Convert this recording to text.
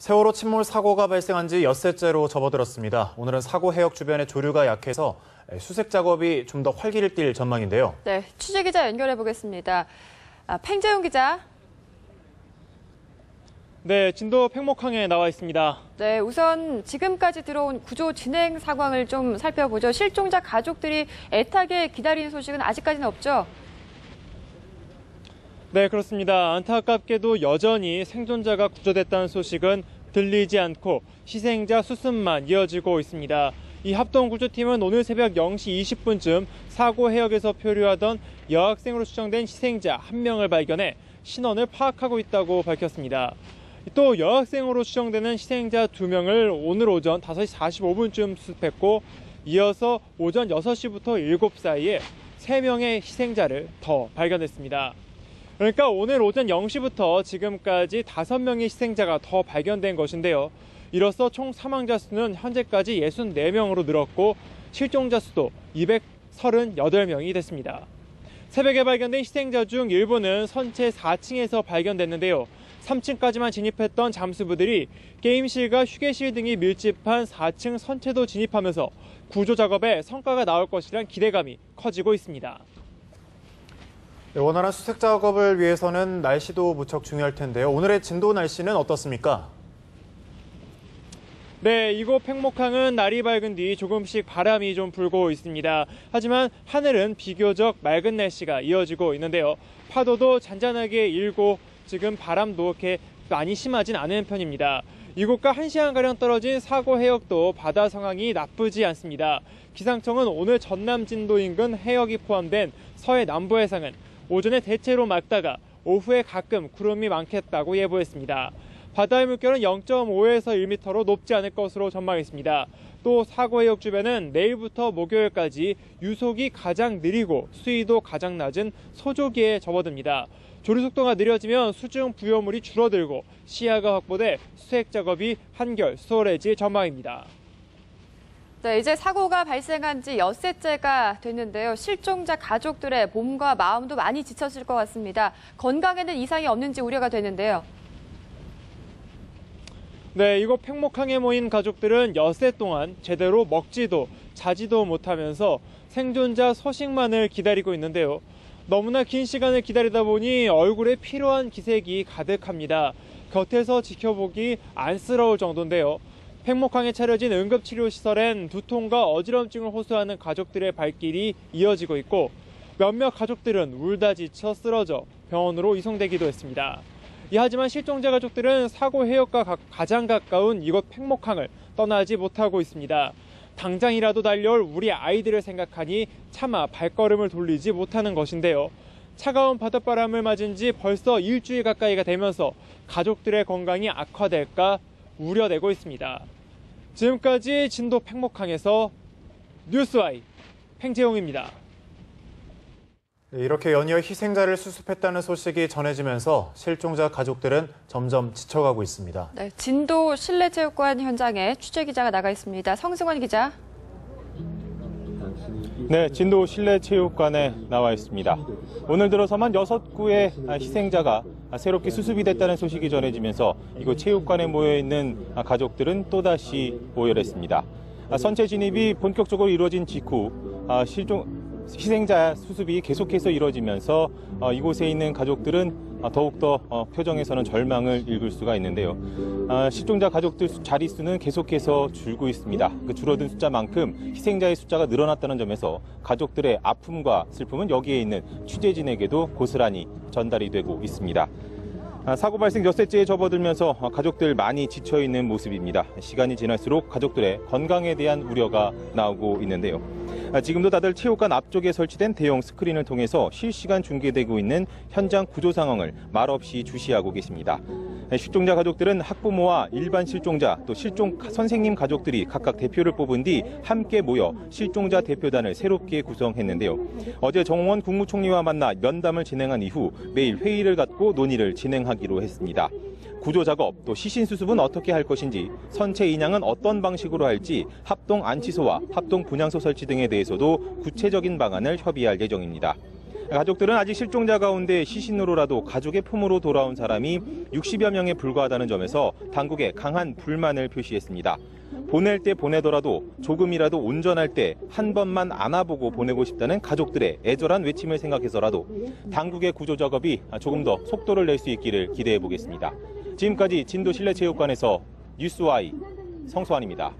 세월호 침몰 사고가 발생한 지 엿새째로 접어들었습니다. 오늘은 사고 해역 주변의 조류가 약해서 수색 작업이 좀 더 활기를 띨 전망인데요. 네, 취재기자 연결해 보겠습니다. 팽재용 기자. 네, 진도 팽목항에 나와 있습니다. 네, 우선 지금까지 들어온 구조 진행 상황을 좀 살펴보죠. 실종자 가족들이 애타게 기다리는 소식은 아직까지는 없죠? 네, 그렇습니다. 안타깝게도 여전히 생존자가 구조됐다는 소식은 들리지 않고 희생자 수습만 이어지고 있습니다. 이 합동구조팀은 오늘 새벽 0시 20분쯤 사고 해역에서 표류하던 여학생으로 추정된 희생자 1명을 발견해 신원을 파악하고 있다고 밝혔습니다. 또 여학생으로 추정되는 희생자 2명을 오늘 오전 5시 45분쯤 수습했고 이어서 오전 6시부터 7 사이에 3명의 희생자를 더 발견했습니다. 그러니까 오늘 오전 0시부터 지금까지 5명의 희생자가 더 발견된 것인데요. 이로써 총 사망자 수는 현재까지 64명으로 늘었고 실종자 수도 238명이 됐습니다. 새벽에 발견된 희생자 중 일부는 선체 4층에서 발견됐는데요. 3층까지만 진입했던 잠수부들이 게임실과 휴게실 등이 밀집한 4층 선체도 진입하면서 구조 작업에 성과가 나올 것이란 기대감이 커지고 있습니다. 네, 원활한 수색 작업을 위해서는 날씨도 무척 중요할 텐데요. 오늘의 진도 날씨는 어떻습니까? 네, 이곳 팽목항은 날이 밝은 뒤 조금씩 바람이 좀 불고 있습니다. 하지만 하늘은 비교적 맑은 날씨가 이어지고 있는데요. 파도도 잔잔하게 일고 지금 바람도 이렇게 많이 심하진 않은 편입니다. 이곳과 1시간가량 떨어진 사고 해역도 바다 상황이 나쁘지 않습니다. 기상청은 오늘 전남 진도 인근 해역이 포함된 서해 남부 해상은 오전에 대체로 맑다가 오후에 가끔 구름이 많겠다고 예보했습니다. 바다의 물결은 0.5에서 1m로 높지 않을 것으로 전망했습니다. 또 사고 해역 주변은 내일부터 목요일까지 유속이 가장 느리고 수위도 가장 낮은 소조기에 접어듭니다. 조류 속도가 느려지면 수중 부여물이 줄어들고 시야가 확보돼 수색 작업이 한결 수월해질 전망입니다. 네, 이제 사고가 발생한 지 엿새째가 됐는데요. 실종자 가족들의 몸과 마음도 많이 지쳤을 것 같습니다. 건강에는 이상이 없는지 우려가 되는데요. 네, 이곳 팽목항에 모인 가족들은 엿새 동안 제대로 먹지도 자지도 못하면서 생존자 소식만을 기다리고 있는데요. 너무나 긴 시간을 기다리다 보니 얼굴에 피로한 기색이 가득합니다. 곁에서 지켜보기 안쓰러울 정도인데요. 팽목항에 차려진 응급치료시설엔 두통과 어지럼증을 호소하는 가족들의 발길이 이어지고 있고 몇몇 가족들은 울다 지쳐 쓰러져 병원으로 이송되기도 했습니다. 하지만 실종자 가족들은 사고 해역과 가장 가까운 이곳 팽목항을 떠나지 못하고 있습니다. 당장이라도 달려올 우리 아이들을 생각하니 차마 발걸음을 돌리지 못하는 것인데요. 차가운 바닷바람을 맞은 지 벌써 일주일 가까이가 되면서 가족들의 건강이 악화될까 우려되고 있습니다. 지금까지 진도 팽목항에서 뉴스와이 팽재용입니다. 이렇게 연이어 희생자를 수습했다는 소식이 전해지면서 실종자 가족들은 점점 지쳐가고 있습니다. 네, 진도 실내체육관 현장에 취재기자가 나가 있습니다. 성승원 기자. 네, 진도 실내체육관에 나와 있습니다. 오늘 들어서만 6구의 희생자가 새롭게 수습이 됐다는 소식이 전해지면서 이곳 체육관에 모여있는 가족들은 또다시 모여랬습니다. 선체 진입이 본격적으로 이루어진 직후 희생자 수습이 계속해서 이루어지면서 이곳에 있는 가족들은 더욱더 표정에서는 절망을 읽을 수가 있는데요. 실종자 가족들 자릿수는 계속해서 줄고 있습니다. 그 줄어든 숫자만큼 희생자의 숫자가 늘어났다는 점에서 가족들의 아픔과 슬픔은 여기에 있는 취재진에게도 고스란히 전달이 되고 있습니다. 사고 발생 엿새째에 접어들면서 가족들 많이 지쳐있는 모습입니다. 시간이 지날수록 가족들의 건강에 대한 우려가 나오고 있는데요. 지금도 다들 체육관 앞쪽에 설치된 대형 스크린을 통해서 실시간 중계되고 있는 현장 구조 상황을 말없이 주시하고 계십니다. 실종자 가족들은 학부모와 일반 실종자 또 실종 선생님 가족들이 각각 대표를 뽑은 뒤 함께 모여 실종자 대표단을 새롭게 구성했는데요. 어제 정홍원 국무총리와 만나 면담을 진행한 이후 매일 회의를 갖고 논의를 진행하기로 했습니다. 구조 작업, 또 시신 수습은 어떻게 할 것인지, 선체 인양은 어떤 방식으로 할지, 합동 안치소와 합동 분향소 설치 등에 대해서도 구체적인 방안을 협의할 예정입니다. 가족들은 아직 실종자 가운데 시신으로라도 가족의 품으로 돌아온 사람이 60여 명에 불과하다는 점에서 당국에 강한 불만을 표시했습니다. 보낼 때 보내더라도 조금이라도 온전할 때 한 번만 안아보고 보내고 싶다는 가족들의 애절한 외침을 생각해서라도 당국의 구조 작업이 조금 더 속도를 낼 수 있기를 기대해 보겠습니다. 지금까지 진도 실내체육관에서 뉴스와이 성수환입니다.